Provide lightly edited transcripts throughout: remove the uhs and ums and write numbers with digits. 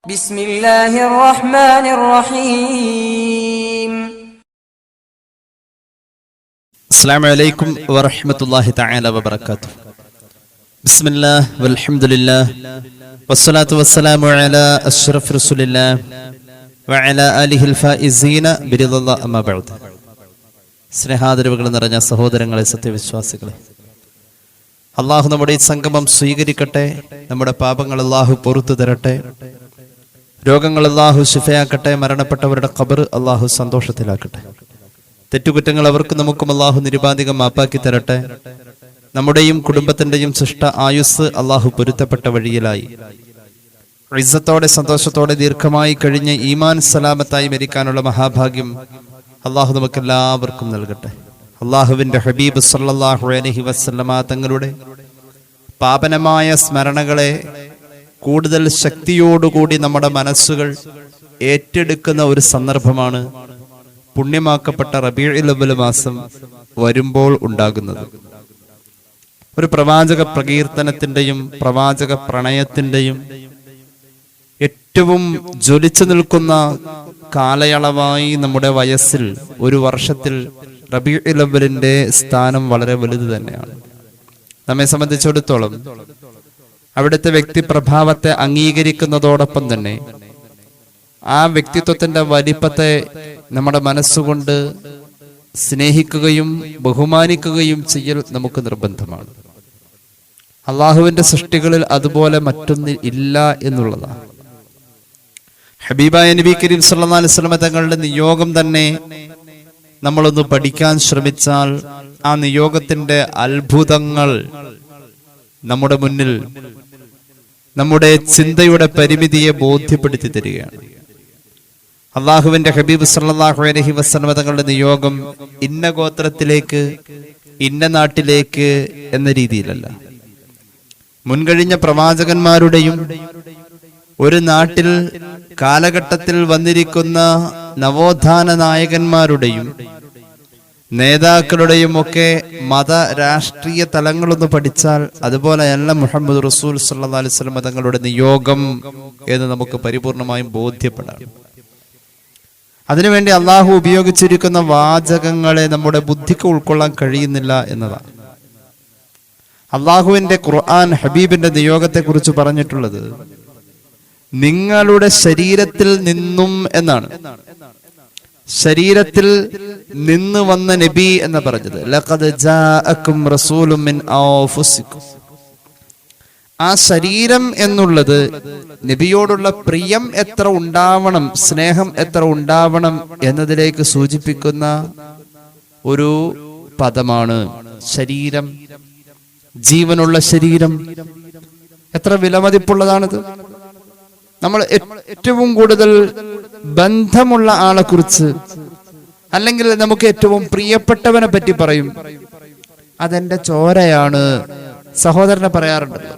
ബിസ്മില്ലാഹിർ റഹ്മാനിർ റഹീം. അസ്സലാമു അലൈക്കും വറഹ്മത്തുള്ളാഹി തആല വബറകാതുഹു. ബിസ്മില്ലാഹ് വൽഹംദുലില്ലാഹ് വസ്സലാത്തു വസ്സലാമു അലാ അഷ്റഫി റസൂലില്ലാഹ് വഅലാ ആലിഹിൽ ഫായിസീന ബിറിദല്ലാഹി അമ്മാ ബഅദ്. സ്നേഹാദരവുകൾ നിറഞ്ഞ സഹോദരങ്ങളെ, സത്യവിശ്വാസികളെ, അള്ളാഹു നമ്മുടെ ഈ സംഗമം സ്വീകരിക്കട്ടെ. നമ്മുടെ പാപങ്ങൾ അള്ളാഹു പൊറുത്തു തരട്ടെ. രോഗങ്ങൾ അള്ളാഹു ശിഫയാക്കട്ടെ. മരണപ്പെട്ടവരുടെ ഖബർ അള്ളാഹു സന്തോഷത്തിലാക്കട്ടെ. തെറ്റുകുറ്റങ്ങൾ അവർക്കും നമുക്കും അള്ളാഹു നിരുപാധികം മാപ്പാക്കി തരട്ടെ. നമ്മുടെയും കുടുംബത്തിന്റെയും ശിഷ്ട ആയുസ് അള്ളാഹു പൊരുത്തപ്പെട്ട വഴിയിലായി ഇസ്സത്തോടെ സന്തോഷത്തോടെ ദീർഘമായി കഴിഞ്ഞ് ഈമാൻ സലാമത്തായി മരിക്കാനുള്ള മഹാഭാഗ്യം അള്ളാഹു നമുക്കെല്ലാവർക്കും നൽകട്ടെ. അള്ളാഹുവിന്റെ ഹബീബ് സല്ലല്ലാഹു അലൈഹി വസല്ലമ തങ്ങളുടെ പാവനമായ സ്മരണകളെ കൂടുതൽ ശക്തിയോടുകൂടി നമ്മുടെ മനസ്സുകൾ ഏറ്റെടുക്കുന്ന ഒരു സന്ദർഭമാണ് പുണ്യമാക്കപ്പെട്ട റബീഉൽ അവ്വൽ മാസം വരുമ്പോൾ ഉണ്ടാകുന്നത്. ഒരു പ്രവാചക പ്രകീർത്തനത്തിന്റെയും പ്രവാചക പ്രണയത്തിന്റെയും ഏറ്റവും ജ്വലിച്ചു നിൽക്കുന്ന കാലയളവായി നമ്മുടെ വയസ്സിൽ ഒരു വർഷത്തിൽ റബീഉൽ അവ്വലിന്റെ സ്ഥാനം വളരെ വലുത് തന്നെയാണ്. നമ്മെ സംബന്ധിച്ചിടത്തോളം അവിടുത്തെ വ്യക്തിപ്രഭാവത്തെ അംഗീകരിക്കുന്നതോടൊപ്പം തന്നെ ആ വ്യക്തിത്വത്തിന്റെ വലിപ്പത്തെ നമ്മുടെ മനസ്സുകൊണ്ട് സ്നേഹിക്കുകയും ബഹുമാനിക്കുകയും ചെയ്യൽ നമുക്ക് നിർബന്ധമാണ്. അള്ളാഹുവിന്റെ സൃഷ്ടികളിൽ അതുപോലെ മറ്റൊന്ന് ഇല്ല എന്നുള്ളതാണ്. ഹബീബായ നബി കരീം സല്ലല്ലാഹു അലൈഹി വസല്ലം തങ്ങളുടെ നിയോഗം തന്നെ നമ്മളൊന്ന് പഠിക്കാൻ ശ്രമിച്ചാൽ ആ നിയോഗത്തിന്റെ അത്ഭുതങ്ങൾ നമ്മുടെ മുന്നിൽ നമ്മുടെ ചിന്തയുടെ പരിമിതിയെ ബോധ്യപ്പെടുത്തി തരികയാണ്. അള്ളാഹുവിന്റെ ഹബീബ് സല്ലല്ലാഹു അലൈഹി വസല്ലം തങ്ങളുടെ നിയോഗം ഇന്ന ഗോത്രത്തിലേക്ക് ഇന്ന നാട്ടിലേക്ക് എന്ന രീതിയിലല്ല. മുൻകഴിഞ്ഞ പ്രവാചകന്മാരുടെയും ഒരു നാട്ടിൽ കാലഘട്ടത്തിൽ വന്നിരിക്കുന്ന നവോത്ഥാന നായകന്മാരുടെയും നേതാക്കളുടെയും ഒക്കെ മത രാഷ്ട്രീയ തലങ്ങളൊന്ന് പഠിച്ചാൽ അതുപോലെയല്ല മുഹമ്മദ് റസൂൽ സല്ലല്ലാഹു അലൈഹി വസല്ലം തങ്ങളുടെ നിയോഗം എന്ന് നമുക്ക് പരിപൂർണമായും ബോധ്യപ്പെടാം. അതിനുവേണ്ടി അള്ളാഹു ഉപയോഗിച്ചിരിക്കുന്ന വാചകങ്ങളെ നമ്മുടെ ബുദ്ധിക്ക് ഉൾക്കൊള്ളാൻ കഴിയുന്നില്ല എന്നതാണ്. അള്ളാഹുവിന്റെ ഖുർആൻ ഹബീബിന്റെ നിയോഗത്തെ കുറിച്ച് പറഞ്ഞിട്ടുള്ളത് നിങ്ങളുടെ ശരീരത്തിൽ നിന്നും എന്നാണ്. ശരീരത്തിൽ നിന്ന് വന്ന നബി എന്ന് പറഞ്ഞത് ലഖദ് ജാഅക്കും റസൂലുൻ മിൻ അൻഫുസിക്കും. ആ ശരീരം എന്നുള്ളത് നബിയോടുള്ള പ്രിയം എത്ര ഉണ്ടാവണം, സ്നേഹം എത്ര ഉണ്ടാവണം എന്നതിലേക്ക് സൂചിപ്പിക്കുന്ന ഒരു പദമാണ് ശരീരം. ജീവനുള്ള ശരീരം എത്ര വിലമതിപ്പുള്ളതാണിത്. നമ്മൾ ഏറ്റവും കൂടുതൽ ബന്ധമുള്ള ആളെ കുറിച്ച് അല്ലെങ്കിൽ നമുക്ക് ഏറ്റവും പ്രിയപ്പെട്ടവനെ പറ്റി പറയും, അതെന്റെ ചോരയാണ്. സഹോദരനെ പറയാറുണ്ടല്ലോ,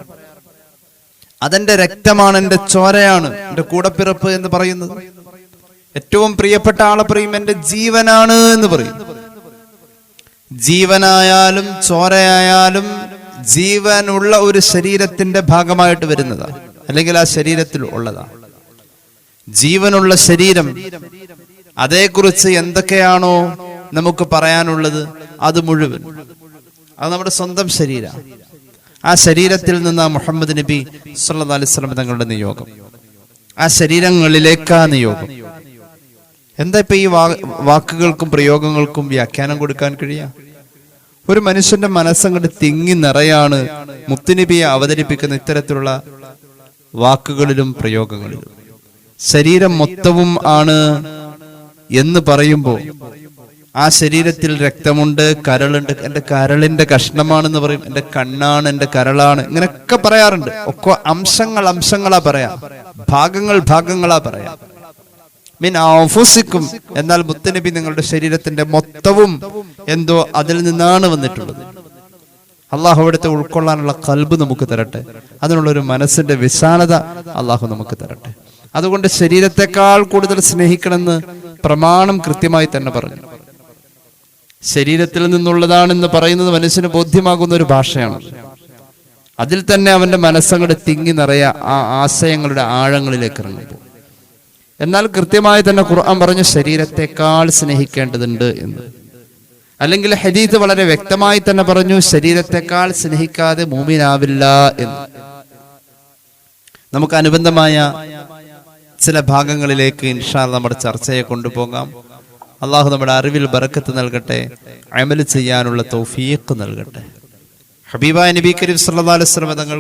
അതെന്റെ രക്തമാണ്, എന്റെ ചോരയാണ്, എന്റെ കൂടപ്പിറപ്പ് എന്ന് പറയുന്നത്. ഏറ്റവും പ്രിയപ്പെട്ട ആളെ പറയും എന്റെ ജീവനാണ് എന്ന് പറയും. ജീവനായാലും ചോരയായാലും ജീവനുള്ള ഒരു ശരീരത്തിന്റെ ഭാഗമായിട്ട് വരുന്നതാണ്, അല്ലെങ്കിൽ ആ ശരീരത്തിൽ ഉള്ളതാണ്. ജീവനുള്ള ശരീരം, അതേക്കുറിച്ച് എന്തൊക്കെയാണോ നമുക്ക് പറയാനുള്ളത് അത് മുഴുവൻ, അത് നമ്മുടെ സ്വന്തം ശരീരമാണ്. ആ ശരീരത്തിൽ നിന്ന് മുഹമ്മദ് നബി സല്ലല്ലാഹു അലൈഹി വസല്ലം തങ്ങളുടെ നിയോഗം, ആ ശരീരങ്ങളിലേക്കാ നിയോഗം. എന്താ ഇപ്പൊ ഈ വാക്കുകൾക്കും പ്രയോഗങ്ങൾക്കും വ്യാഖ്യാനം കൊടുക്കാൻ കഴിയാ? ഒരു മനുഷ്യന്റെ മനസ്സങ്ങോട്ട് തിങ്ങി നിറയാണ് മുത്തുനബിയെ അവതരിപ്പിക്കുന്ന ഇത്തരത്തിലുള്ള വാക്കുകളിലും പ്രയോഗങ്ങളിലും. ശരീരം മൊത്തവും ആണ് എന്ന് പറയുമ്പോൾ ആ ശരീരത്തിൽ രക്തമുണ്ട്, കരളുണ്ട്. എന്റെ കരളിന്റെ കഷ്ണമാണെന്ന് പറയും, എന്റെ കണ്ണാണ്, എന്റെ കരളാണ്, ഇങ്ങനെയൊക്കെ പറയാറുണ്ട്. ഒക്കെ അംശങ്ങളാ പറയാം, ഭാഗങ്ങളാ പറയാം. മിൻ അൻഫുസിക്കും എന്നാൽ മുത്തുനബി നിങ്ങളുടെ ശരീരത്തിന്റെ മൊത്തവും എന്തോ അതിൽ നിന്നാണ് വന്നിട്ടുള്ളത്. അള്ളാഹു അവിടുത്തെ ഉൾക്കൊള്ളാനുള്ള ഖൽബ് നമുക്ക് തരട്ടെ. അതിനുള്ളൊരു മനസ്സിന്റെ വിശാലത അള്ളാഹു നമുക്ക് തരട്ടെ. അതുകൊണ്ട് ശരീരത്തെക്കാൾ കൂടുതൽ സ്നേഹിക്കണമെന്ന് പ്രമാണം കൃത്യമായി തന്നെ പറഞ്ഞു. ശരീരത്തിൽ നിന്നുള്ളതാണെന്ന് പറയുന്നത് മനുഷ്യന് ബോധ്യമാകുന്ന ഒരു ഭാഷയാണ്. അതിൽ തന്നെ അവന്റെ മനസ്സങ്ങോട്ട് തിങ്ങി നിറയ ആ ആശയങ്ങളുടെ ആഴങ്ങളിലേക്ക് ഇറങ്ങുമ്പോൾ. എന്നാൽ കൃത്യമായി തന്നെ ഖുർആൻ പറഞ്ഞു ശരീരത്തെക്കാൾ സ്നേഹിക്കേണ്ടതുണ്ട് എന്ന്. അല്ലെങ്കിൽ ഹദീസ് വളരെ വ്യക്തമായി തന്നെ പറഞ്ഞു ശരീരത്തെക്കാൾ സ്നേഹിക്കാതെ മുഅ്മിനാവില്ല എന്ന്. നമുക്ക് അനുബന്ധമായ ചില ഭാഗങ്ങളിലേക്ക് ഇൻഷാ അല്ലാഹ് നമ്മുടെ ചർച്ചയെ കൊണ്ടുപോകാം. അള്ളാഹു നമ്മുടെ അറിവിൽ ബറക്കത്ത് നൽകട്ടെ, അമൽ ചെയ്യാനുള്ള തൗഫീഖ് നൽകട്ടെ. ഹബീബായ നബി കരീം സല്ലല്ലാഹു അലൈഹി വസല്ലം തങ്ങൾ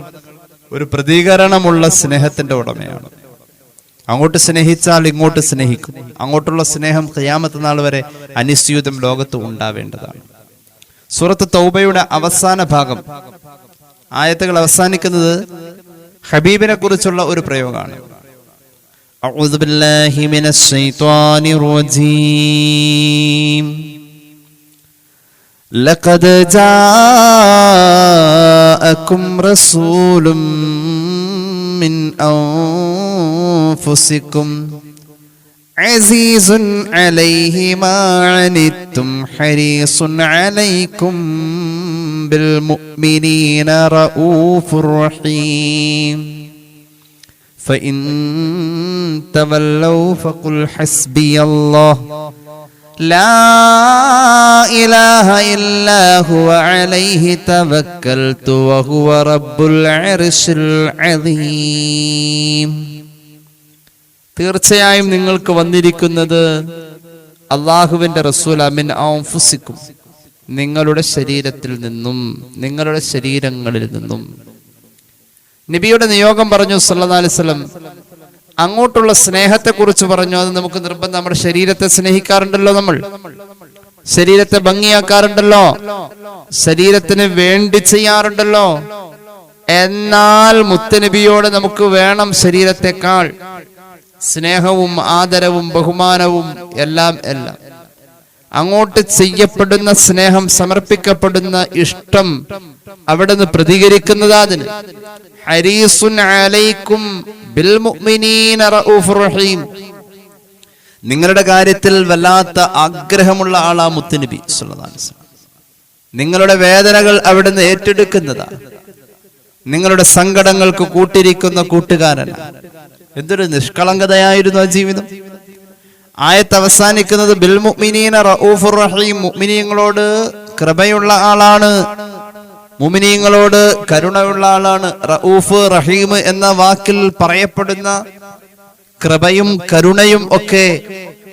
ഒരു പ്രതികരണമുള്ള സ്നേഹത്തിന്റെ ഉടമയാണ്. അങ്ങോട്ട് സ്നേഹിച്ചാൽ ഇങ്ങോട്ട് സ്നേഹിക്കും. അങ്ങോട്ടുള്ള സ്നേഹം ഖിയാമത്ത് നാൾ വരെ അനിശ്ചിതം ലോകത്ത് ഉണ്ടാവേണ്ടതാണ്. സൂറത്ത് തൗബയുടെ അവസാന ഭാഗം, ആയത്തുകൾ അവസാനിക്കുന്നത് ഹബീബിനെ കുറിച്ചുള്ള ഒരു പ്രയോഗമാണ്. അഊദു ബില്ലാഹി മിനശ് ശൈത്വാനിർ റജീം. ലഖദ് ജാഅകും റസൂലും മിൻ അൻഫുസികും അസീസുൻ അലൈഹി മാ അനിത്തും ഹരീസുൻ അലൈക്കും ബിൽ മുഅ്മിനീന റഊഫുർ റഹീം. فإن تولوا فقل حسبي الله لا إله إلا هو عليه توكلت وهو رب العرش العظيم. തീർച്ചയായും നിങ്ങൾക്ക് വന്നിരിക്കുന്നത് അല്ലാഹുവിന്റെ റസൂൽ മിൻ അൻഫുസിക്കും, നിങ്ങളുടെ ശരീരത്തിൽ നിന്നും, നിങ്ങളുടെ ശരീരങ്ങളിൽ നിന്നും. നബിയുടെ നിയോഗം പറഞ്ഞു സല്ലല്ലാഹു അലൈഹി വസല്ലം. അങ്ങോട്ടുള്ള സ്നേഹത്തെ കുറിച്ച് പറഞ്ഞു. അത് നമുക്ക് നിർബന്ധം. നമ്മുടെ ശരീരത്തെ സ്നേഹിക്കാറുണ്ടല്ലോ, നമ്മൾ ശരീരത്തെ ഭംഗിയാക്കാറുണ്ടല്ലോ, ശരീരത്തിന് വേണ്ടി ചെയ്യാറുണ്ടല്ലോ. എന്നാൽ മുത്തുനബിയോട് നമുക്ക് വേണം ശരീരത്തെക്കാൾ സ്നേഹവും ആദരവും ബഹുമാനവും എല്ലാം. അങ്ങോട്ട് ചെയ്യപ്പെടുന്ന സ്നേഹം, സമർപ്പിക്കപ്പെടുന്ന ഇഷ്ടം, അവിടെ നിന്ന് പ്രതികരിക്കുന്നത് അതിന്. ഹരീസുൻ അലൈക്കും ബിൽ മുഅ്മിനീന റഊഫുർ റഹീം. നിങ്ങളുടെ കാര്യത്തിൽ വല്ലാത്ത ആഗ്രഹമുള്ള ആളാ മുത്തുനബി സല്ലല്ലാഹു അലൈഹി വസല്ലം. നിങ്ങളുടെ വേദനകൾ അവിടെ നിന്ന് ഏറ്റെടുക്കുന്നതാ. നിങ്ങളുടെ സങ്കടങ്ങൾക്ക് കൂട്ടിരിക്കുന്ന കൂട്ടുകാരനാണ്. എന്തൊരു നിഷ്കളങ്കതയായിരുന്നു ആ ജീവിതം. ആയത്ത് അവസാനിക്കുന്നത് ബിൽ മുഅ്മിനീന റഊഫുർ റഹീം. മുഅ്മിനീങ്ങളോട് കൃപയുള്ള ആളാണ്, മുഅ്മിനീങ്ങളോട് കരുണയുള്ള ആളാണ്. റഊഫ് റഹീം എന്ന വാക്കിൽ പറയപ്പെടുന്ന കൃപയും കരുണയും ഒക്കെ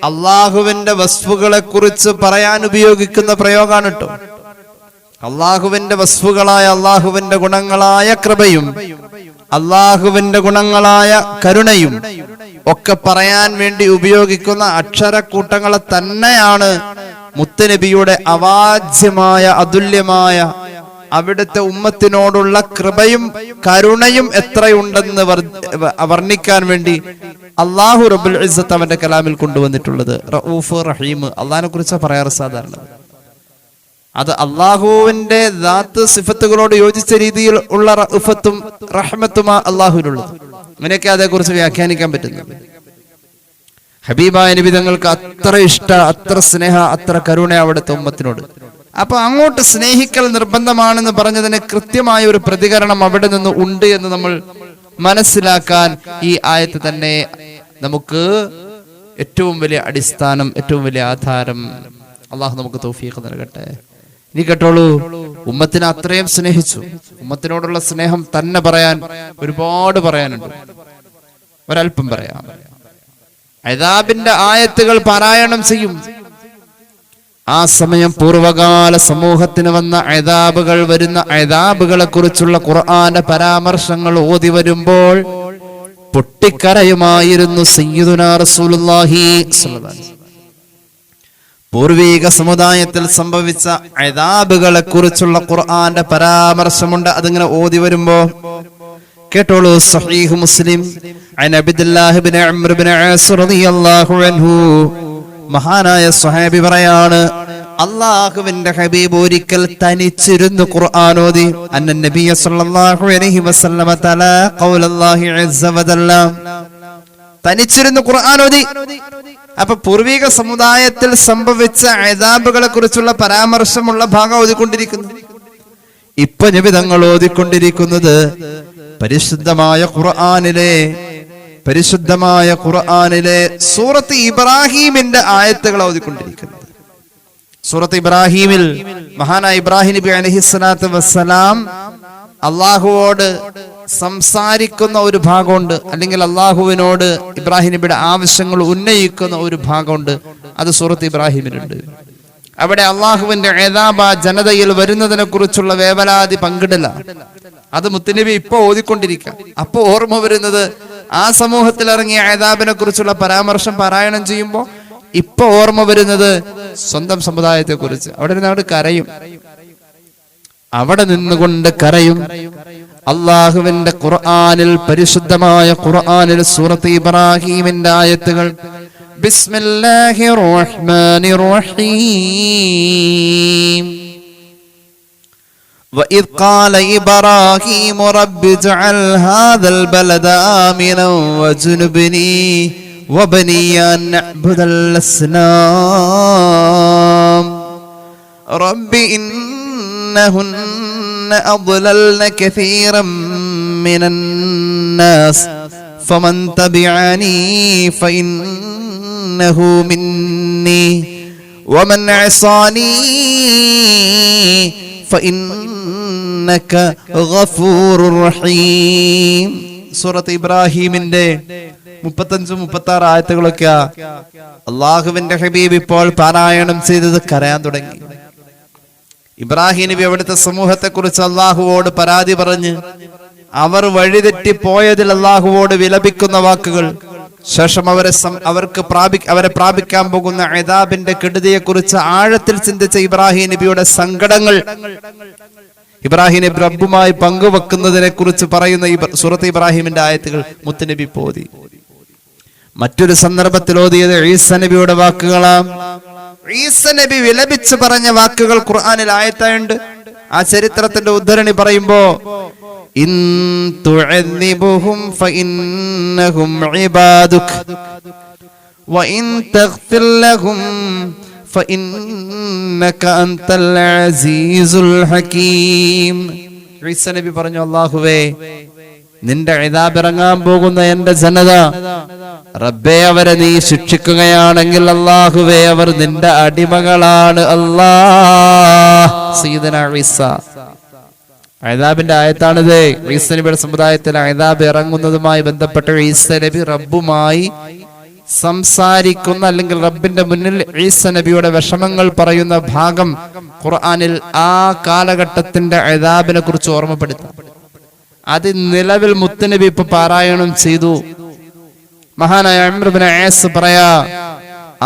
അള്ളാഹുവിന്റെ വസ്ഫുകളെ കുറിച്ച് പറയാൻ ഉപയോഗിക്കുന്ന പ്രയോഗമാണ് കേട്ടോ. അള്ളാഹുവിന്റെ വസ്ഫുകളായ, അള്ളാഹുവിന്റെ ഗുണങ്ങളായ കൃപയും അള്ളാഹുവിന്റെ ഗുണങ്ങളായ കരുണയും ഒക്കെ പറയാൻ വേണ്ടി ഉപയോഗിക്കുന്ന അക്ഷരക്കൂട്ടങ്ങളെ തന്നെയാണ് മുത്തുനബിയുടെ അവാച്യമായ, അതുല്യമായ അവിടുത്തെ ഉമ്മത്തിനോടുള്ള കൃപയും കരുണയും എത്രയുണ്ടെന്ന് വർണ്ണിക്കാൻ വേണ്ടി അള്ളാഹു റബ്ബുൽ ഇസ്സത്ത് അവന്റെ കലാമിൽ കൊണ്ടുവന്നിട്ടുള്ളത്. റഊഫ് റഹീം അള്ളാഹിനെ കുറിച്ച് പറയാറ് സാധാരണ. അത് അള്ളാഹുവിന്റെ ദാത്ത് സിഫത്തുകളോട് യോജിച്ച രീതിയിൽ ഉള്ള റഅഫത്തും റഹ്മത്തുമാ അള്ളാഹുവിനുള്ളത്. അങ്ങനെയൊക്കെ അതേക്കുറിച്ച് വ്യാഖ്യാനിക്കാൻ പറ്റുന്നത്. ഹബീബായ നബി തങ്ങൾക്ക് അത്ര ഇഷ്ട, അത്ര സ്നേഹ, അത്ര കരുണ അവിടുത്തെ ഉമ്മത്തിനോട്. അപ്പൊ അങ്ങോട്ട് സ്നേഹിക്കൽ നിർബന്ധമാണെന്ന് പറഞ്ഞതിന് കൃത്യമായ ഒരു പ്രതികരണം അവിടെ നിന്ന് ഉണ്ട് എന്ന് നമ്മൾ മനസ്സിലാക്കാൻ ഈ ആയത്ത് തന്നെ നമുക്ക് ഏറ്റവും വലിയ അടിസ്ഥാനം, ഏറ്റവും വലിയ ആധാരം. അള്ളാഹു നമുക്ക് തൗഫീഖ് നൽകട്ടെ. ഇനി കേട്ടോളൂ, ഉമ്മത്തിനെ അത്രയും സ്നേഹിച്ചു. ഉമ്മത്തിനോടുള്ള സ്നേഹം തന്നെ പറയാൻ ഒരുപാട് പറയാനുണ്ട്. ഒരൽപ്പം പറയാം. അദാബിന്റെ ആയത്തുകൾ പാരായണം ചെയ്യും. ആ സമയം പൂർവകാല സമൂഹത്തിന് വന്ന അദാബുകൾ, വരുന്ന അദാബുകളെ കുറിച്ചുള്ള ഖുർആന്റെ പരാമർശങ്ങൾ ഓതി വരുമ്പോൾ പൊട്ടിക്കരയുമായിരുന്നു സയ്യിദുനാ റസൂലുള്ളാഹി സ്വല്ലല്ലാഹു അലൈഹി വസല്ലം. പൂർവീക സമുദായത്തിൽ സംഭവിച്ച അദാബുകളെ കുറിച്ചുള്ള ഖുർആന്റെ പരാമർശമുണ്ട്. അതിങ്ങനെ ഓതി വരുമ്പോ കേട്ടോളൂ. സഹീഹ് മുസ്ലിം അൻ അബ്ദുല്ലാഹി ഇബ്നു അംർ ഇബ്നു ആസ് റളിയല്ലാഹു അൻഹു, മഹാനായ സ്വഹാബി പറയാണ്, അല്ലാഹുവിന്റെ ഹബീബ് ഒരിക്കൽ തനിച്ചിരുന്നു ഖുർആൻ ഓതി. അന്ന നബിയ സല്ലല്ലാഹു അലൈഹി വസല്ലമ തആല ഖൗലല്ലാഹി അസ്സ വജല്ല. തനിച്ചിരുന്നു ഖുർആൻ ഓതി. അപ്പൊ പൂർവിക സമുദായത്തിൽ സംഭവിച്ച അദാബുകളെ കുറിച്ചുള്ള പരാമർശമുള്ള ഭാഗം ഓതിക്കൊണ്ടിരിക്കുന്നു. ഇപ്പൊ നബി തങ്ങൾ ഓതിക്കൊണ്ടിരിക്കുന്നത് പരിശുദ്ധമായ ഖുർആനിലെ സൂറത്ത് ഇബ്രാഹിമിന്റെ ആയത്തുകൾ ഓതിക്കൊണ്ടിരിക്കുന്നത്. സൂറത്ത് ഇബ്രാഹിമിൽ മഹാനായ ഇബ്രാഹിം നബി അലൈഹിസ്സലാത്തു വസ്സലാം അള്ളാഹുവോട് സംസാരിക്കുന്ന ഒരു ഭാഗമുണ്ട്, അല്ലെങ്കിൽ അള്ളാഹുവിനോട് ഇബ്രാഹിം നബിയുടെ ആവശ്യങ്ങൾ ഉന്നയിക്കുന്ന ഒരു ഭാഗമുണ്ട്. അത് സൂറത്ത് ഇബ്രാഹിമിലുണ്ട്. അവിടെ അള്ളാഹുവിന്റെ ഇദാബ ജനതയിൽ വരുന്നതിനെ കുറിച്ചുള്ള വേവലാതി പങ്കിടല. അത് മുത്തുനബി ഇപ്പൊ ഓതിക്കൊണ്ടിരിക്കുക. അപ്പൊ ഓർമ്മ വരുന്നത് ആ സമൂഹത്തിൽ ഇറങ്ങിയ ഇദാബിനെ കുറിച്ചുള്ള പരാമർശം പാരായണം ചെയ്യുമ്പോൾ ഇപ്പൊ ഓർമ്മ വരുന്നത് സ്വന്തം സമുദായത്തെ കുറിച്ച്. അവിടെ നിന്നവിടെ കരയും, അവിടെ നിന്നുകൊണ്ട് കരയും. അള്ളാഹുവിന്റെ ഖുർആനിൽ, പരിശുദ്ധമായ ഖുർആനിൽ സൂറത്ത് ഇബ്രാഹിമിന്റെ ആയത്തുകൾ ബിസ്മില്ലാഹിർ റഹ്മാനിർ റഹീം. وإذ قال إبراهيم رب اجعل هذا البلد آمنا واجنبني وبني أن نعبد الأصنام رب إنهن أضللن كثيرا من الناس فمن تبعني فإنه مني ومن عصاني فإنك غفور رحيم. സൂറത്ത് ഇബ്രാഹിമിന്റെ 35-36 ആയത്തുകളൊക്കെ അള്ളാഹുവിന്റെ ഹബീബ് ഇപ്പോൾ പാരായണം ചെയ്തത് കരയാൻ തുടങ്ങി. ഇബ്രാഹിം നബി അവിടുത്തെ സമൂഹത്തെ കുറിച്ച് അള്ളാഹുവോട് പരാതി പറഞ്ഞ് അവർ വഴിതെറ്റിപ്പോയതിൽ അള്ളാഹുവോട് വിലപിക്കുന്ന വാക്കുകൾ, ശേഷം അവരെ പ്രാപിക്കാൻ പോകുന്ന ഇദാബിന്റെ കെടുതിയെ കുറിച്ച് ആഴത്തിൽ ചിന്തിച്ച ഇബ്രാഹിം നബിയുടെ സങ്കടങ്ങൾ ഇബ്രാഹിം നബി റബ്ബുമായി പങ്കുവെക്കുന്നതിനെ കുറിച്ച് പറയുന്ന സൂറത്ത് ഇബ്രാഹിമിന്റെ ആയത്തുകൾ മുത്തുനബി ഓതി. മറ്റൊരു സന്ദർഭത്തിൽ ഓതിയത് ഈസ നബിയുടെ വാക്കുകളാണ്. ഈസ നബി വിലപിച്ച് പറഞ്ഞ വാക്കുകൾ ഖുർആനിൽ ആയത്തായുണ്ട്. ആ ചരിത്രത്തിന്റെ ഉദ്ധരണി പറയുമ്പോ ഇൻ തുഅദ്ദിബുഹും ഫഇന്നഹും ഇബാദുക വഇൻ തഗ്ഫിർ ലഹും ഫഇന്നക അൻതൽ അസീസുൽ ഹകീം. ഈസ നബി പറഞ്ഞു, അല്ലാഹുവേ, നിന്റെ ഇദാബ് ഇറങ്ങാൻ പോകുന്ന എന്റെ ജനത, റബ്ബേ, അവരെ നീ ശിക്ഷിക്കുകയാണെങ്കിൽ അല്ലാഹുവേ, അവർ നിന്റെ അടിമകളാണ്. അല്ലാഹ്. സയ്യിദനാ ഈസ ഇദാബിന്റെ ആയത്താണിത്. ഈസ നബിയുടെ സമുദായത്തിൽ ഇദാബ് ഇറങ്ങുന്നതുമായി ബന്ധപ്പെട്ട് ഈസ നബി റബ്ബുമായി സംസാരിക്കുന്ന, അല്ലെങ്കിൽ റബ്ബിന്റെ മുന്നിൽ ഈസ നബിയുടെ വിഷമങ്ങൾ പറയുന്ന ഭാഗം ഖുർആനിൽ ആ കാലഘട്ടത്തിന്റെ ഇദാബിനെ കുറിച്ച് ഓർമ്മപ്പെടുത്താം. അത് നിലവിൽ മുത്തുനബി ഇപ്പൊ പാരായണം ചെയ്തു. മഹാനായ അംർ ഇബ്നു ആസ് പറയാ,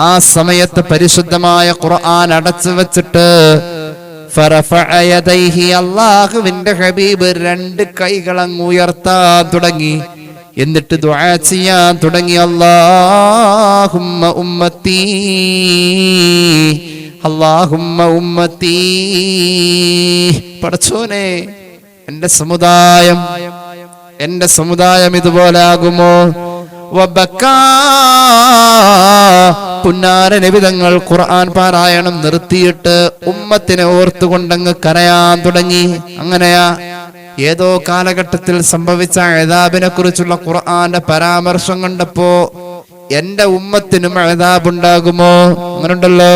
ആ സമയത്ത് പരിശുദ്ധമായ ഖുർആൻ അടച്ചു വെച്ചിട്ട് അല്ലാഹുവിന്റെ ഹബീബ് 2 കൈകൾ അങ്ങ് ഉയർത്താൻ തുടങ്ങി. എന്നിട്ട് ദുആ ചെയ്യാൻ തുടങ്ങി. അല്ലാഹുമ്മ ഉമ്മത്തി, അല്ലാഹുമ്മ ഉമ്മത്തി. പടച്ചോനെ, എന്റെ സമുദായം ഇതുപോലെ ആകുമോ? പുന്നാര നബിതങ്ങൾ ഖുർആൻ പാരായണം നിർത്തിയിട്ട് ഉമ്മത്തിനെ ഓർത്തുകൊണ്ടങ്ങ് കരയാൻ തുടങ്ങി. അങ്ങനെയാ ഏതോ കാലഘട്ടത്തിൽ സംഭവിച്ച ഇദാബിനെ കുറിച്ചുള്ള ഖുർആന്റെ പരാമർശം കണ്ടപ്പോ എന്റെ ഉമ്മത്തിനും ഇദാബ് ഉണ്ടാകുമോ? അങ്ങനെയുണ്ടല്ലോ,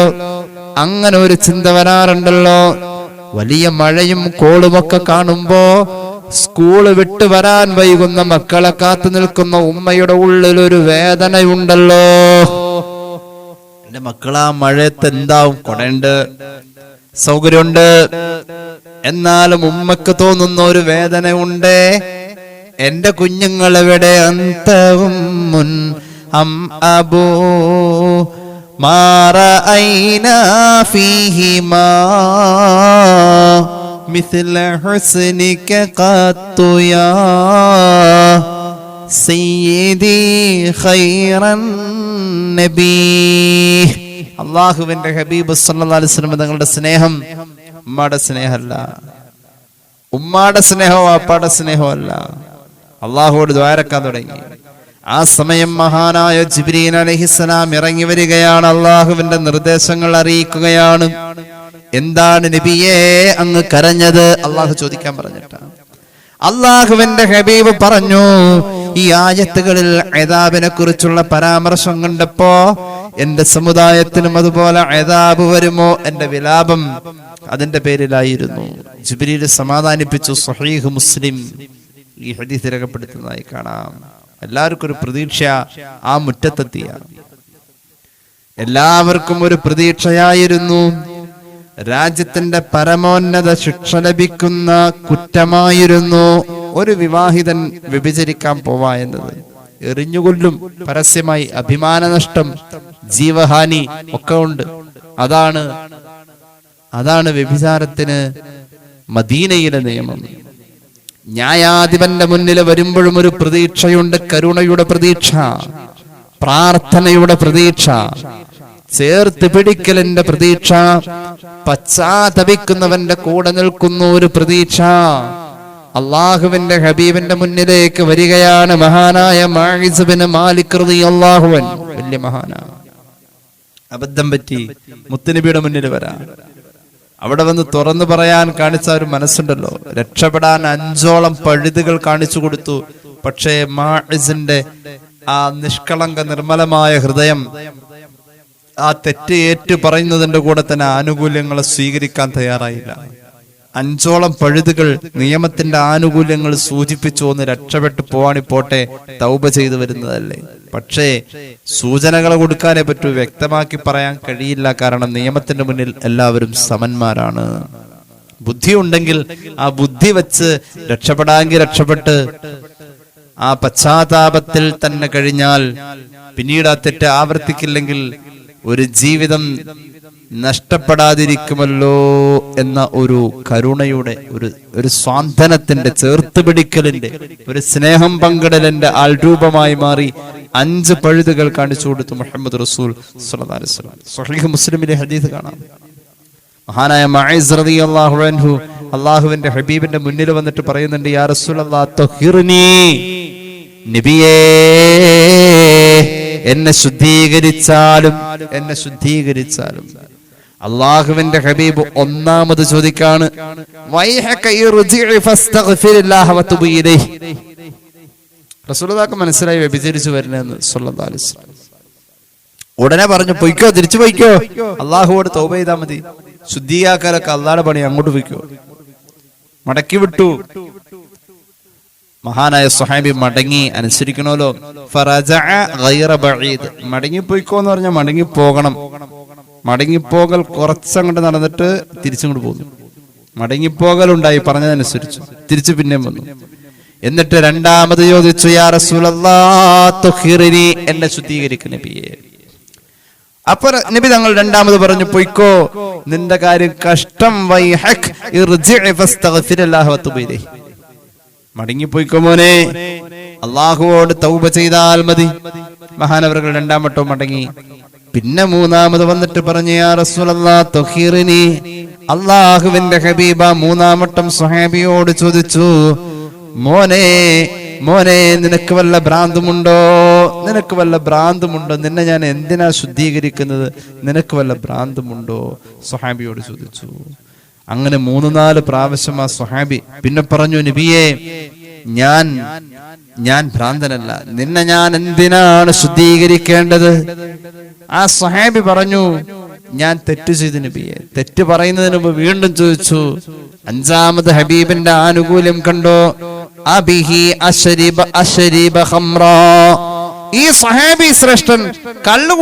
അങ്ങനെ ഒരു ചിന്ത വരാറുണ്ടല്ലോ. വലിയ മഴയും കോളുമൊക്കെ കാണുമ്പോ സ്കൂള് വിട്ടു വരാൻ വൈകുന്ന മക്കളെ കാത്തു നിൽക്കുന്ന ഉമ്മയുടെ ഉള്ളിൽ ഒരു വേദനയുണ്ടല്ലോ. എന്റെ മക്കളാ മഴയത്ത് എന്താവും, കൊടയുണ്ട്, സൗകര്യമുണ്ട്, എന്നാലും ഉമ്മക്ക് തോന്നുന്ന ഒരു വേദന ഉണ്ട്. എന്റെ കുഞ്ഞുങ്ങൾ എവിടെ? അന്തവും മുൻ അം അബൂ മാറഅയ്നാ ഫീഹിമാ മിസ്ല ഹുസ്നിക ഖത്തു യാ സയ്യിദി ഖൈറൻ നബി. അല്ലാഹുവിന്റെ ഹബീബ് സല്ലല്ലാഹു അലൈഹി വസല്ലം തങ്ങളുടെ സ്നേഹം ഉമ്മയുടെ സ്നേഹമല്ല, ഉമ്മയുടെ സ്നേഹമോ അപ്പാടെ സ്നേഹമോ അല്ല. അള്ളാഹുവോട് ദ്വാരക്കാൻ തുടങ്ങി. ആ സമയം മഹാനായ ജിബ്രീൽ അലൈഹിസ്സലാം ഇറങ്ങി വരികയാണ്. അള്ളാഹുവിന്റെ നിർദ്ദേശങ്ങൾ അറിയിക്കുകയാണ്. എന്താണ് നബിയേ അങ്ങ് കരഞ്ഞത്? അള്ളാഹു ചോദിക്കാൻ പറഞ്ഞിട്ടാണ്. അള്ളാഹുവിന്റെ ഹബീബ് പറഞ്ഞു, ഈ ആയത്തുകളിൽ അദാബിനെ കുറിച്ചുള്ള പരാമർശം കണ്ടപ്പോ എന്റെ സമുദായത്തിനും അതുപോലെ അദാബ് വരുമോ എന്റെ വിലാപം അതിന്റെ പേരിലായിരുന്നു. ജിബ്രീൽ സമാധാനിപ്പിച്ചു. സ്വഹീഹ് മുസ്ലിം ഈ ഹദീസ് രേഖപ്പെടുത്തുന്നതായി കാണാം. എല്ലാവർക്കും ഒരു പ്രതീക്ഷ ആ മുറ്റത്തെത്തിയ എല്ലാവർക്കും ഒരു പ്രതീക്ഷയായിരുന്നു. രാജ്യത്തിന്റെ പരമോന്നത ശിക്ഷ ലഭിക്കുന്ന കുറ്റമായിരുന്നു ഒരു വിവാഹിതൻ വ്യഭിചരിക്കാൻ പോവാ എന്നത്. എറിഞ്ഞുകൊല്ലും, പരസ്യമായി അഭിമാനനഷ്ടം, ജീവഹാനി ഒക്കെ ഉണ്ട്. അതാണ് വ്യഭിചാരത്തിന് മദീനയിലെ നിയമം. ന്യായാധിപന്റെ മുന്നിൽ വരുമ്പോഴും ഒരു പ്രതീക്ഷയുണ്ട്. കരുണയുടെ പ്രതീക്ഷ, പ്രാർത്ഥനയുടെ പ്രതീക്ഷ, ചേർത്ത് പിടിക്കലിന്റെ പ്രതീക്ഷ, പശ്ചാത്തപിക്കുന്നവന്റെ കൂടെ നിൽക്കുന്ന ഒരു പ്രതീക്ഷ. അള്ളാഹുവിന്റെ ഹബീബിന്റെ മുന്നിലേക്ക് വരികയാണ് മഹാനായ മാഇസ് ബിൻ മാലിക് റളിയല്ലാഹു അൻഹു. വലിയ മഹാനാ. അബദ്ധം പറ്റി മുത്തുനബിയുടെ മുന്നിൽ വരാൻ, അവിടെ വന്ന് തുറന്നു പറയാൻ കാണിച്ച ഒരു മനസ്സുണ്ടല്ലോ. രക്ഷപ്പെടാൻ 5ഓളം പഴുതുകൾ കാണിച്ചു കൊടുത്തു. പക്ഷേ മാഇസിന്റെ ആ നിഷ്കളങ്ക നിർമ്മലമായ ഹൃദയം ആ തെറ്റ് ഏറ്റു പറയുന്നതിന്റെ കൂടെ തന്നെ ആനുകൂല്യങ്ങളെ സ്വീകരിക്കാൻ തയ്യാറായില്ല. 5ഓളം പഴുതുകൾ നിയമത്തിന്റെ ആനുകൂല്യങ്ങൾ സൂചിപ്പിച്ചു. ഒന്ന് രക്ഷപ്പെട്ടു പോവാണി പോട്ടെ, തൗബ ചെയ്തു വരുന്നതല്ലേ. പക്ഷേ സൂചനകൾ കൊടുക്കാനേ പറ്റൂ, വ്യക്തമാക്കി പറയാൻ കഴിയില്ല. കാരണം നിയമത്തിന്റെ മുന്നിൽ എല്ലാവരും സമന്മാരാണ്. ബുദ്ധി ഉണ്ടെങ്കിൽ ആ ബുദ്ധി വെച്ച് രക്ഷപ്പെടാമെങ്കിൽ രക്ഷപ്പെട്ട് ആ പശ്ചാത്താപത്തിൽ തന്നെ കഴിഞ്ഞാൽ പിന്നീട് ആ തെറ്റ് ആവർത്തിക്കില്ലെങ്കിൽ ഒരു ജീവിതം നഷ്ടപ്പെടാതിരിക്കുമല്ലോ എന്ന ഒരു കരുണയുടെ, ഒരു സ്വാന്തനത്തിന്റെ, ചേർത്തുപിടിക്കലിന്റെ, ഒരു സ്നേഹം പങ്കിടലിന്റെ ആൾരൂപമായി മാറി 5 പഴുതുകൾ കാണിച്ചു കൊടുത്തു മുഹമ്മദ് റസൂൽ സ്വല്ലല്ലാഹു അലൈഹി വസല്ലം. സ്വഹീഹ് മുസ്ലിമിലെ ഹദീസ് കാണാം. മഹാനായ മഈസ് റളിയല്ലാഹു അൻഹു അള്ളാഹുവിന്റെ ഹബീബിന്റെ മുന്നിൽ വന്നിട്ട് പറയുന്നുണ്ട്, യാ റസൂലല്ലാഹ് തഹിർനി, നബിയേ എന്നെ ശുദ്ധീകരിച്ചാലും. അള്ളാഹുവിന്റെ ഹബീബ് ഒന്നാമത് ചോദിക്കാണ്, റസൂലുള്ളാഹിക്ക് മനസ്സിലായി വ്യഭിചരിച്ചു വരുന്നതെന്ന് സ്വല്ലല്ലാഹു അലൈഹി വസല്ലം. ഉടനെ പറഞ്ഞു, പൊയ്ക്കോ, തിരിച്ചു പൊയ്ക്കോ, അള്ളാഹുവോട് തൗബ ചെയ്താൽ മതി. ശുദ്ധിയാക്കാനൊക്കെ അള്ളാഹുടെ പണി, അങ്ങോട്ട് പൊയ്ക്കോ. മടക്കി വിട്ടു. മഹാനായ സ്വഹാബി മടങ്ങി, അനുസരിക്കണമല്ലോ. മടങ്ങിപ്പോയിക്കോന്ന് പറഞ്ഞാൽ മടങ്ങിപ്പോകണം. മടങ്ങിപ്പോകൽ കുറച്ചങ്ങോട്ട് നടന്നിട്ട് തിരിച്ചങ്ങോട്ട് പോകുന്നു. മടങ്ങിപ്പോകലുണ്ടായി, പറഞ്ഞതനുസരിച്ചു. തിരിച്ചു പിന്നെയും വന്നു. എന്നിട്ട് രണ്ടാമത് ചോദിച്ചു, യാ റസൂലല്ലാഹ് തുഖിറിനി, എന്നെ ശുദ്ധീകരിക്കു നബിയേ. അപ്പൊ നബി തങ്ങൾ രണ്ടാമത് പറഞ്ഞു, പൊയ്ക്കോ, നിന്റെ കാര്യം കഷ്ടം. വൈഹക് ഇർജിഇ ഫസ്തഗ്ഫിരില്ലാഹ വതുബ് ഇലൈഹി, മടങ്ങിപ്പോയിക്കോ മോനെ, അള്ളാഹുവോട് തൗബ ചെയ്താൽ മതി. മഹാനവറുകൾ 2ാം വട്ടവും മടങ്ങി. പിന്നെ 3ാമത് വന്നിട്ട് പറഞ്ഞു, യാ റസൂലല്ലാഹ് തുഖിറിനി. അള്ളാഹുവിന്റെ ഹബീബ 3ാം വട്ടം സ്വഹാബിയോട് ചോദിച്ചു, മോനെ നിനക്ക് വല്ല ഭ്രാന്തുമുണ്ടോ? നിന്നെ ഞാൻ എന്തിനാ ശുദ്ധീകരിക്കുന്നത്? നിനക്ക് വല്ല ഭ്രാന്തുമുണ്ടോ? സ്വഹാബിയോട് ചോദിച്ചു. അങ്ങനെ 3-4 പ്രാവശ്യം ആ സ്വഹാബി പിന്നെ പറഞ്ഞു, നബിയേ ഞാൻ ഭ്രാന്തനല്ല, നിന്നെ ഞാൻ എന്തിനാണ് ശുദ്ധീകരിക്കേണ്ടത്? ആ സ്വഹാബി പറഞ്ഞു, ഞാൻ തെറ്റ് ചെയ്തു നബിയെ. തെറ്റ് പറയുന്നതിന് മുമ്പ് വീണ്ടും ചോദിച്ചു. 5ാമത് ഹബീബിന്റെ ആനുകൂല്യം കണ്ടോ? അബിഹി അശ്രിബ ഖംറാ. ഈ സ്വഹാബി ശ്രേഷ്ഠൻ കള്ളു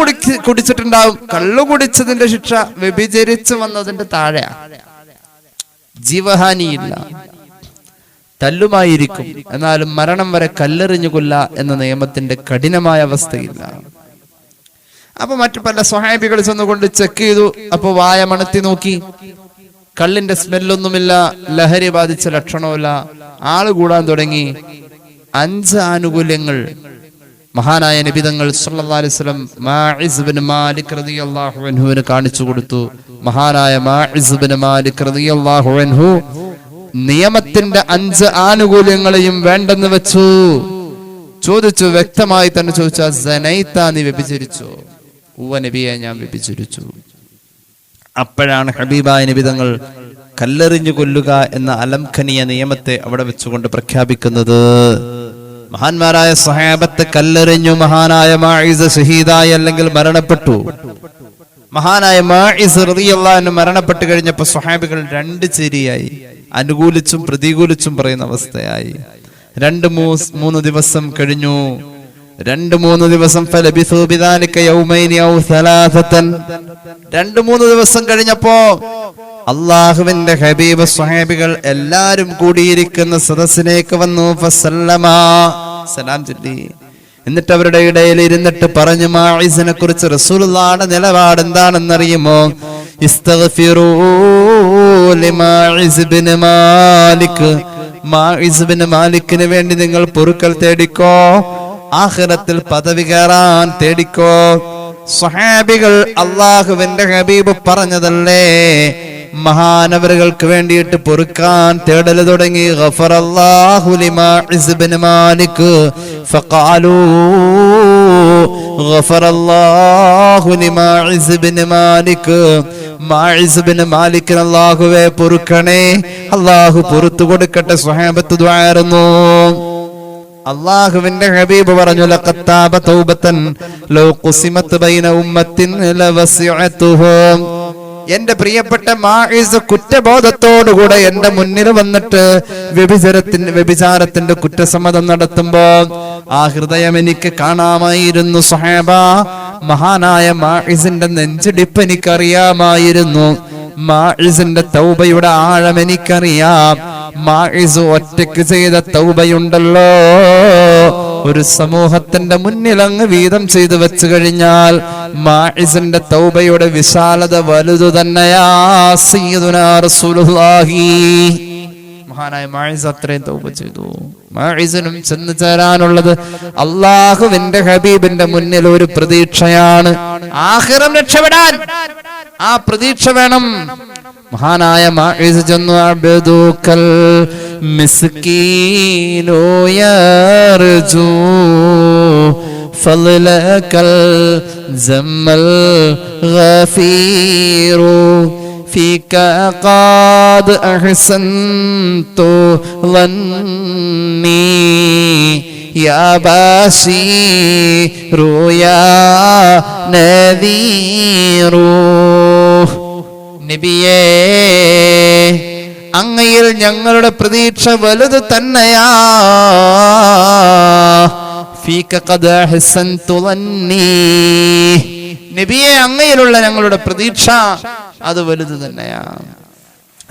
കുടിച്ചിട്ടുണ്ടാവും. കള്ളു കുടിച്ചതിന്റെ ശിക്ഷ വ്യഭിചരിച്ചു വന്നതിന്റെ താഴെ, ജീവഹാനിയില്ല, തല്ലുമായിരിക്കും. എന്നാലും മരണം വരെ കല്ലെറിഞ്ഞു കൊല്ല എന്ന നിയമത്തിന്റെ കഠിനമായ അവസ്ഥയില്ല. അപ്പൊ മറ്റു പല സ്വഹാബികൾ ചെന്നുകൊണ്ട് ചെക്ക് ചെയ്തു. അപ്പൊ വായ മണത്തി നോക്കി, കള്ളിന്റെ സ്മെല്ലൊന്നുമില്ല, ലഹരി ബാധിച്ച ലക്ഷണമില്ല. ആള് കൂടാൻ തുടങ്ങി. 5 ആനുകൂല്യങ്ങൾ മഹാനായ നബിതങ്ങൾ സല്ലല്ലാഹു അലൈഹി വസല്ലം മാഇസ് ബിൻ മാലിക് റളിയല്ലാഹു അൻഹുവിന് കാണിച്ചു കൊടുത്തു. മഹാനായ മാഇസ് ബിൻ മാലിക് റളിയല്ലാഹു അൻഹു നിയമത്തിന്റെ 5 ആനുകൂല്യങ്ങളെയും വേണ്ടെന്ന് വെച്ചു. ചോദിച്ചു, വ്യക്തമായി തന്നെ ചോദിച്ചു, സനൈത, നീ വ്യഭിചരിച്ചോ? ഉവ്വ നബിയെ, ഞാൻ വ്യഭിചരിച്ചു. അപ്പോഴാണ് ഹബീബായ നബി തങ്ങൾ കല്ലെറിഞ്ഞു കൊല്ലുക എന്ന അലംഘനീയ നിയമത്തെ അവിടെ വെച്ചുകൊണ്ട് പ്രഖ്യാപിക്കുന്നത്. മഹാന്മാരായ സഹാബത്ത് കല്ലെറിഞ്ഞു. മഹാനായ മാഇസ് ഷഹീദായി, അല്ലെങ്കിൽ മരണപ്പെട്ടു. മഹാനായ മാഇസ് റളിയല്ലാഹു അൻഹു മരണപ്പെട്ടു കഴിഞ്ഞപ്പോൾ സ്വഹാബികൾ രണ്ട് ചേരിയായി, അനുകൂലിച്ചും പ്രതികൂലിച്ചും പറയുന്ന അവസ്ഥയായി. 2-3 ദിവസം കഴിഞ്ഞു. 2-3 ദിവസം ഫലബിസു ബിദാലിക യൗമൈനി ഔ സലാസതൻ. 2-3 ദിവസം കഴിഞ്ഞപ്പോ അല്ലാഹുവിന്റെ ഹബീബ് സ്വഹാബികൾ എല്ലാരും കൂടിയിരിക്കുന്ന സദസ്സിലേക്ക് വന്നു. ഫസല്ലമ, സലാം ചൊല്ലി. എന്നിട്ട് അവരുടെ ഇടയിൽ ഇരുന്നിട്ട് പറഞ്ഞു, മാഇസിനെ കുറിച്ച് റസൂലുള്ളാഹിയുടെ നിലപാട് എന്താണെന്നറിയുമോ? ഇസ്തഗ്ഫിറൂ ലിമാഇസ് ഇബ്നു മാലിക്. മാഇസ് ഇബ്നു മാലിക്കിന് വേണ്ടി നിങ്ങൾ പൊറുക്കൽ തേടിക്കോ, ആഖിറത്തിൽ പദവി കയറാൻ തേടിക്കോ. സ്വഹാബികൾ അല്ലാഹുവിന്റെ ഹബീബ് പറഞ്ഞതല്ലേ, മഹാനവറുകൾക്ക് വേണ്ടിയിട്ട് പൊറുക്കാൻ തേടൽ തുടങ്ങി. ഗഫറല്ലാഹു ലിമാഇസ് ഇബ്നു മാലിക് ഫഖാലൂ ഗഫറല്ലാഹു ലിമാഇസ് ഇബ്നു മാലിക്. മാഇസ് ഇബ്നു മാലിക്കിന് അല്ലാഹുവേ പൊറുക്കണേ, അല്ലാഹു പൊറുത്തു കൊടുക്കട്ടെ. സ്വഹാബത്ത് ദുആയിരുന്നു. അല്ലാഹുവിന്റെ ഹബീബ് പറഞ്ഞു, ലഖദ് താബ തൗബതൻ ലൗ ഖുസിമത് ബൈന ഉമ്മത്തിൻ ലവസിഅതുഹും. എന്റെ പ്രിയപ്പെട്ട മാഇസ് കുറ്റബോധത്തോടുകൂടെ എന്റെ മുന്നിൽ വന്നിട്ട് വ്യഭിചാരത്തിന്റെ കുറ്റസമ്മതം നടത്തുമ്പോ ആ ഹൃദയം എനിക്ക് കാണാമായിരുന്നു. സ്വഹാബ, മഹാനായ മാഇസിന്റെ നെഞ്ചിടിപ്പ് എനിക്കറിയാമായിരുന്നു. മാഇസിന്റെ തൗബയുടെ ആഴം എനിക്കറിയാം. മാഇസ് ഒറ്റയ്ക്ക് ചെയ്ത തൗബയുണ്ടല്ലോ, ഒരു സമൂഹത്തിന്റെ മുന്നിൽ അങ്ങ് വീതം ചെയ്തു വെച്ചു കഴിഞ്ഞാൽ മാഇസിന്റെ തൗബയുടെ വിശാലത വലുതു തന്നെയാ. സയ്യിദുനാ റസൂലുള്ളാഹി, മഹാനായ മാഇസ് അത്രയും തൗബ ചെയ്തു. മാഇസിനും ചെന്ന് ചേരാനുള്ളത് അല്ലാഹുവിന്റെ ഹബീബിന്റെ മുന്നിൽ ഒരു പ്രതീക്ഷയാണ്. ആഖിറം രക്ഷപ്പെടാൻ ആ പ്രതീക്ഷ വേണം. മഹാനായ മാഇസ് ചെന്നു, അബ്ദുക്കൽ മിസ്കീനു യർജു ഫളലകൽ ജമ്മൽ ഗഫീറു ഫീക ഖദ് അഹ്സൻതു ളന്നി യാ ബശീറു യാ നദീറു. നബിയേ, അങ്ങയിൽ ഞങ്ങളുടെ പ്രതീക്ഷ വലുത് തന്നെയാ. ഫീക ഖദ് അഹ്സൻതു ളന്നി. നബിയെ, അങ്ങയിലുള്ള ഞങ്ങളുടെ പ്രതീക്ഷ അത് വലുത് തന്നെയാ.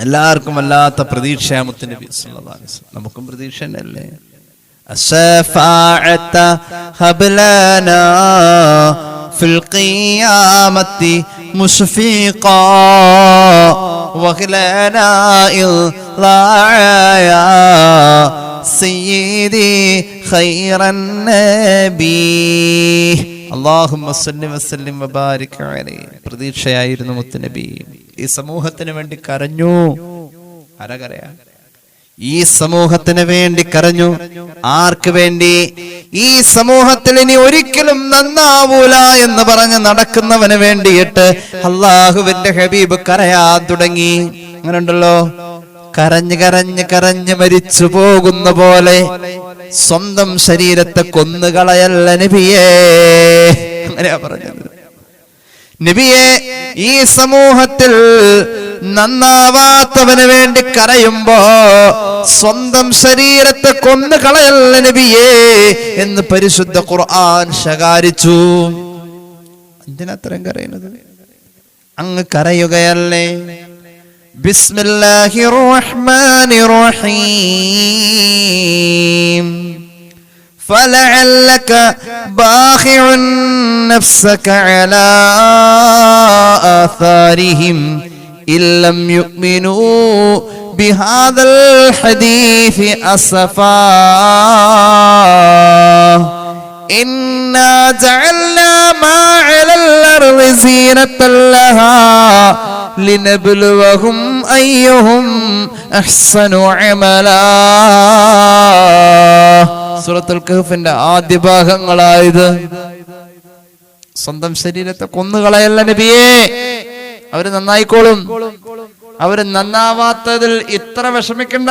എല്ലാവർക്കും വല്ലാത്ത പ്രതീക്ഷയാ മുത്ത് നബി സല്ലല്ലാഹു അലൈഹി വസല്ലം. നമുക്കും പ്രതീക്ഷ തന്നെയല്ലേ? الشفاعة هب لنا في القيامة مشفقا وخلنا إضلاع يا سيدي خير النبي اللهم صل وسلم وبارك عليه. പ്രതീക്ഷയായിരുന്നു മുത്ത് നബി. ഈ സമൂഹത്തിന് വേണ്ടി കരഞ്ഞു. ആരാ? ഈ സമൂഹത്തിന് വേണ്ടി കരഞ്ഞു. ആർക്ക് വേണ്ടി? ഈ സമൂഹത്തിൽ ഇനി ഒരിക്കലും നന്നാവൂല എന്ന് പറഞ്ഞ് നടക്കുന്നവന് വേണ്ടിയിട്ട് അല്ലാഹുവിന്റെ ഹബീബ് കരയാൻ തുടങ്ങി. അങ്ങനെ ഉണ്ടല്ലോ, കരഞ്ഞ് കരഞ്ഞ് കരഞ്ഞ് മരിച്ചു പോകുന്ന പോലെ സ്വന്തം ശരീരത്തെ കൊന്നുകളയല്ല നബിയേ. അങ്ങനെയാ പറഞ്ഞത്. നബിയെ, ഈ സമൂഹത്തിൽ നന്നാവാത്തവന് വേണ്ടി കരയുമ്പോ സ്വന്തം ശരീരത്തെ കൊന്നു കളയല്ല നബിയേ എന്ന് പരിശുദ്ധ ഖുർആൻ ശകാരിച്ചു. എന്തിനത്രയും കരയുന്നത്? അങ്ങ് കരയുകയല്ലേ? ബിസ്മില്ലാഹിർ റഹ്മാനിർ റഹീം. فلعلك باخع نفسك على آثارهم إن لم يؤمنوا بهذا الحديث أسفا إنا جعلنا ما على الأرض زينة لها لنبلوهم أيهم أحسن عملا. സൂറത്തുൽ കഹ്ഫിന്റെ ആദ്യ ഭാഗങ്ങളായത്. സ്വന്തം ശരീരത്തെ കൊന്നുകളയല്ല നബിയേ, അവര് നന്നായിക്കോളും. അവര് നന്നാവാത്തതിൽ ഇത്ര വിഷമിക്കണ്ട.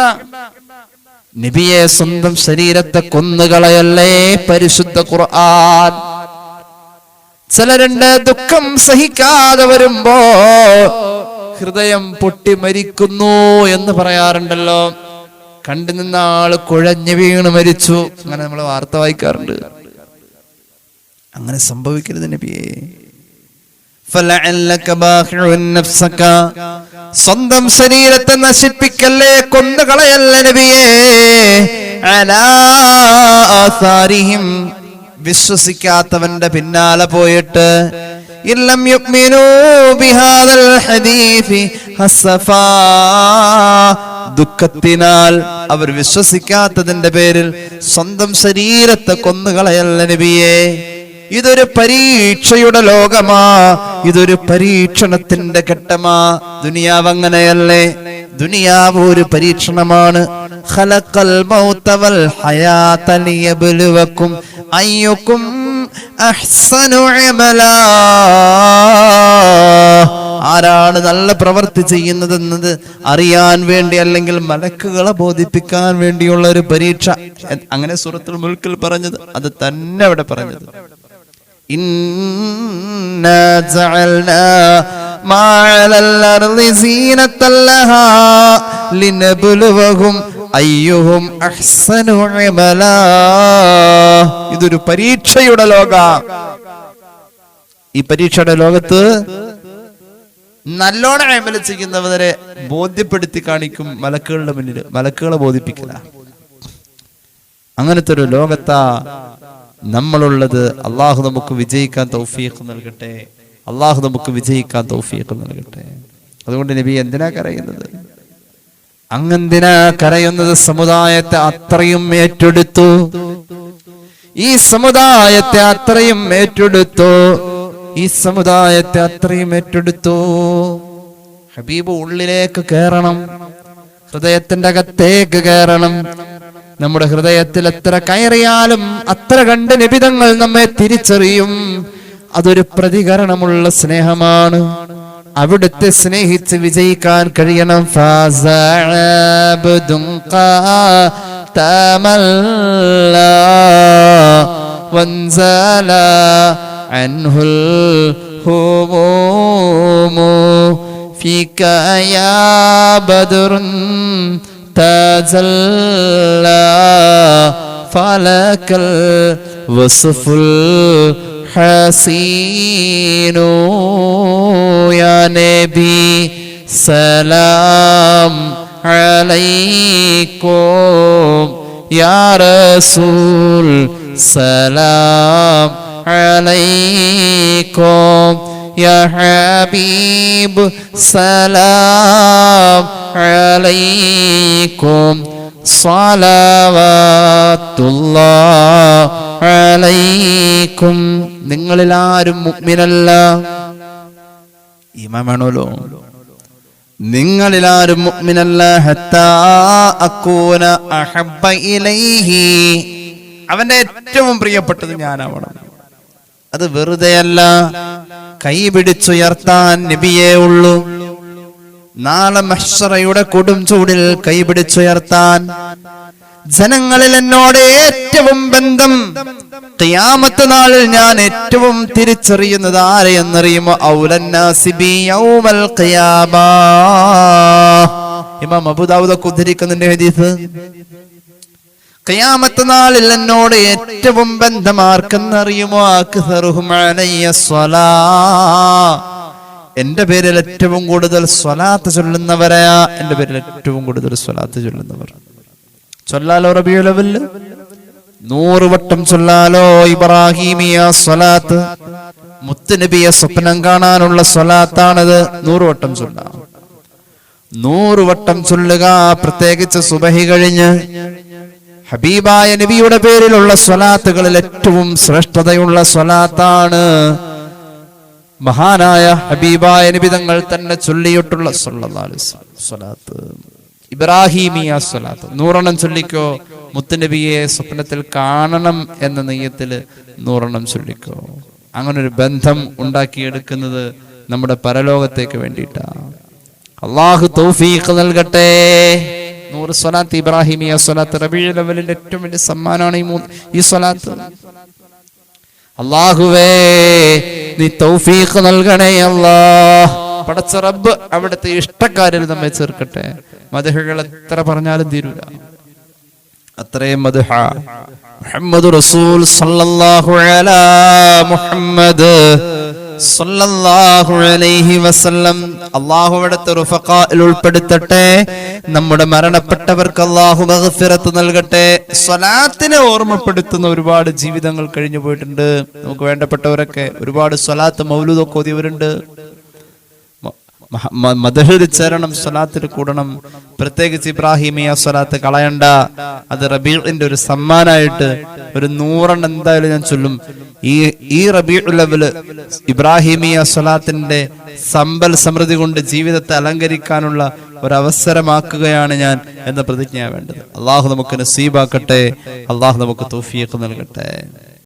നബിയെ സ്വന്തം ശരീരത്തെ കൊന്നുകളയല്ലേ പരിശുദ്ധ ഖുർആൻ. ചിലരുണ്ട് ദുഃഖം സഹിക്കാതെ വരുമ്പോ ഹൃദയം പൊട്ടി മരിക്കുന്നു എന്ന് പറയാറുണ്ടല്ലോ. കണ്ടു നിന്ന ആള് കുഴഞ്ഞു വീണ് മരിച്ചു, അങ്ങനെ നമ്മൾ വാർത്ത വായിക്കാറുണ്ട്. അങ്ങനെ സംഭവിക്കരുത് നബിയെ. സ്വന്തം ശരീരത്തെ നശിപ്പിക്കല്ലേ, കൊന്നുകളയല്ലേ നബിയെ. അലാ ആസാരിഹിം, വിശ്വസിക്കാത്തവന്റെ പിന്നാലെ പോയിട്ട് ഇല്ലം യുഅ്മിനൂ ബിഹാദൽ ഹദീസി ഹസഫാ, ദുഃഖത്തിനാൽ അവർ വിശ്വസിക്കാത്തതിന്റെ പേരിൽ സ്വന്തം ശരീരത്തെ കൊന്നുകളയല്ല നബിയെ. ഇതൊരു പരീക്ഷയുടെ ലോകമാ, ഇതൊരു പരീക്ഷണത്തിന്റെ ഘട്ടമാ. ദുനിയാവ് അങ്ങനെയല്ലേ, ദുനിയാവ് ഒരു പരീക്ഷണമാണ്. ഖലഖൽ മൗത വൽ ഹയാത ലിയബ്ലുവകും അയ്യുകും അഹ്സനു അമലാ. ആരാണ് നല്ല പ്രവൃത്തി ചെയ്യുന്നതെന്നത് അറിയാൻ വേണ്ടി, അല്ലെങ്കിൽ മലക്കുകളെ ബോധിപ്പിക്കാൻ വേണ്ടിയുള്ള ഒരു പരീക്ഷ. അങ്ങനെ സൂറത്തുൽ മുൽക്കിൽ പറഞ്ഞത് അത് തന്നെ അവിടെ പറഞ്ഞത്. ഇന്നാ ജഅൽനാ മാ അലൽ അർളി സീനത്തൻ ലഹാ ലിനബ്ലുവഹും അയ്യുഹും അഹ്സനു അമലാ. ഇതൊരു പരീക്ഷയുടെ ലോക. ഈ പരീക്ഷയുടെ ലോകത്ത് നല്ലോണം അമൽ ചെയ്യുന്നവരെ ബോധ്യപ്പെടുത്തി കാണിക്കും മലക്കുകളുടെ മുന്നിൽ. മലക്കുകളെ ബോധിപ്പിക്കില്ല. അങ്ങനത്തെ ഒരു ലോകത്താ നമ്മളുള്ളത്. അള്ളാഹു നമുക്ക് വിജയിക്കാൻ തൗഫീഖ് നൽകട്ടെ. അള്ളാഹു നമുക്ക് വിജയിക്കാൻ തൗഫീഖ് നൽകട്ടെ. അതുകൊണ്ട് നബി എന്തിനാ കരയുന്നത്? അങ്ങെന്തിനാ കരയുന്നത്? സമുദായത്തെ അത്രയും ഏറ്റെടുത്തു, ഈ സമുദായത്തെ അത്രയും ഏറ്റെടുത്തു, ഈ സമുദായത്തെ അത്രയും ഏറ്റെടുത്തു. ഹബീബ് ഉള്ളിലേക്ക് കയറണം, ഹൃദയത്തിന്റെ അകത്തേക്ക് കയറണം. നമ്മുടെ ഹൃദയത്തിൽ എത്ര കയറിയാലും അത്ര കണ്ട് നിബിതങ്ങൾ നമ്മെ തിരിച്ചറിയും. അതൊരു പ്രതികരണമുള്ള സ്നേഹമാണ്. അവിടുത്തെ സ്നേഹിച്ച് വിജയിക്കാൻ കഴിയണം. അൻഹുൽ ഹുമൂമു ഫീക യാ ബദ്റുൻ തജല്ലാ ഫലകൽ വസ്ഫുൽ ഹസീനു യാ നബി സലാം അലൈക്കും യാ റസൂൽ സലാം അലൈക്കും യാ ഹബീബ് സലാം അലൈക്കും സ്വലവാത്തുല്ലാഹി അലൈക്കും. നിങ്ങളിൽ ആരും മുഅ്മിനല്ല, ഈമാനാണല്ലോ. നിങ്ങളിൽ ആരും മുഅ്മിനല്ല. ഹത്താ അകൂന അഹബ്ബ ഇലൈഹി, അവന്റെ ഏറ്റവും പ്രിയപ്പെട്ടത് ഞാനാവണം. അത് വെറുതെയല്ല, കൈപിടിച്ചുയർത്താൻ നബിയേ ഉള്ളൂ. നാളെ മഹ്ശറയുടെ കൊടും ചൂടിൽ കൈപിടിച്ചുയർത്താൻ. ജനങ്ങളിൽ എന്നോട് ഏറ്റവും ബന്ധം, ഖിയാമത്ത് നാളിൽ ഞാൻ ഏറ്റവും തിരിച്ചറിയുന്നത് ആരെയെന്നറിയുമോ? ഔലന്നാസി ബി യൗമൽ ഖിയാമ. ഇമാം അബൂ ദാവൂദ് ഉദ്ധരിക്കുന്നുണ്ട് ഹദീസ്. ഖിയാമത്ത് നാളിൽ എന്നോട് ഏറ്റവും ബന്ധം ആർക്കെന്നറിയുമോ? അക്സറുഹും അലയ്യ സ്വലാ, എന്റെ പേരിൽ ഏറ്റവും കൂടുതൽ സ്വലാത്ത് ചൊല്ലുന്നവരാ. എന്റെ പേരിൽ ഏറ്റവും കൂടുതൽ സ്വലാത്ത് ചൊല്ലുന്നവർ. ചൊല്ലാലോ റബീഉൽ അവ്വൽ 100 വട്ടം ചൊല്ലാലോ ഇബ്രാഹിമിയ സ്വലാത്ത്. മുത്തുനബിയെ സ്വപ്നം കാണാനുള്ള സ്വലാത്താണത്. 100 വട്ടം ചൊല്ലാം. 100 വട്ടം ചൊല്ലുക. പ്രത്യേകിച്ച് സുബഹി കഴിഞ്ഞ് ഹബീബായ നബിയുടെ പേരിലുള്ള സ്വലാത്തുകളിൽ ഏറ്റവും ശ്രേഷ്ഠതയുള്ള സ്വലാത്താണ് മഹാനായ ഹബീബായ നബി തങ്ങൾ തന്നെ ചൊല്ലിയിട്ടുള്ള സല്ലല്ലാഹു അലൈഹി വസല്ലം സ്വലാത്ത്, ഇബ്രാഹിമിയ സ്വലാത്ത്. 100 ചൊല്ലിക്കോ. മുത്തുനബിയെ സ്വപ്നത്തിൽ കാണണം എന്ന നെയ്യത്തിൽ 100 ചൊല്ലിക്കോ. അങ്ങനൊരു ബന്ധം ഉണ്ടാക്കിയെടുക്കുന്നത് നമ്മുടെ പരലോകത്തേക്ക് വേണ്ടിയിട്ടാണ്. അള്ളാഹു തൗഫീഖ് നൽകട്ടെ. 100 സ്വലാത്ത് ഇബ്രാഹിമിയ സ്വലാത്ത് റബീഉൽ അവ്വലിന്റെ ഏറ്റവും വലിയ സമ്മാനമാണ് ഈ സ്വലാത്ത്. അല്ലാഹുവേ നീ തൗഫീഖ് നൽകണേ അല്ലാഹ്. പടച്ച റബ്ബ് അവിടുത്തെ ഇഷ്ടക്കാരിൽ നമ്മെ ചേർക്കട്ടെ. മദ്ഹുകൾ എത്ര പറഞ്ഞാലും തീരൂല, അത്രയും മദ്ഹ. മുഹമ്മദ് റസൂൽ സല്ലല്ലാഹു അലാ മുഹമ്മദ് സല്ലല്ലാഹു അലൈഹി വസല്ലം. അല്ലാഹു അവിടുത്തെ റുഫഖായിൽ ഉൾപ്പെടുത്തട്ടെ. നമ്മുടെ മരണപ്പെട്ടവർക്ക് അല്ലാഹു മഗ്ഫിറത്ത് നൽകട്ടെ. സ്വലാത്തിനെ ഓർമ്മപ്പെടുത്തുന്ന ഒരുപാട് ജീവിതങ്ങൾ കഴിഞ്ഞു പോയിട്ടുണ്ട്. നമുക്ക് വേണ്ടപ്പെട്ടവരൊക്കെ ഒരുപാട് സ്വലാത്ത് മൗലൂദൊക്കെ ഓതിയവരുണ്ട്. മദ്ഹിൽ ചേരണം, സ്വലാത്തിൽ കൂടണം. പ്രത്യേകിച്ച് ഇബ്രാഹിമിയ സ്വലാത്ത് കളയണ്ട. അത് റബീഇന്റെ ഒരു സമ്മാനായിട്ട് ഒരു 100 എന്തായാലും ഞാൻ ചൊല്ലും. ഈ റബീഉൽ അവ്വൽ ഇബ്രാഹിമിയ സ്വലാത്തിന്റെ സമ്പൽ സമൃദ്ധി കൊണ്ട് ജീവിതത്തെ അലങ്കരിക്കാനുള്ള ഒരു അവസരമാക്കുകയാണ് ഞാൻ എന്ന പ്രതിജ്ഞ വേണ്ടത്. അള്ളാഹു നമുക്ക് നസീബാക്കട്ടെ. അള്ളാഹു നമുക്ക് തൗഫീഖ് നൽകട്ടെ.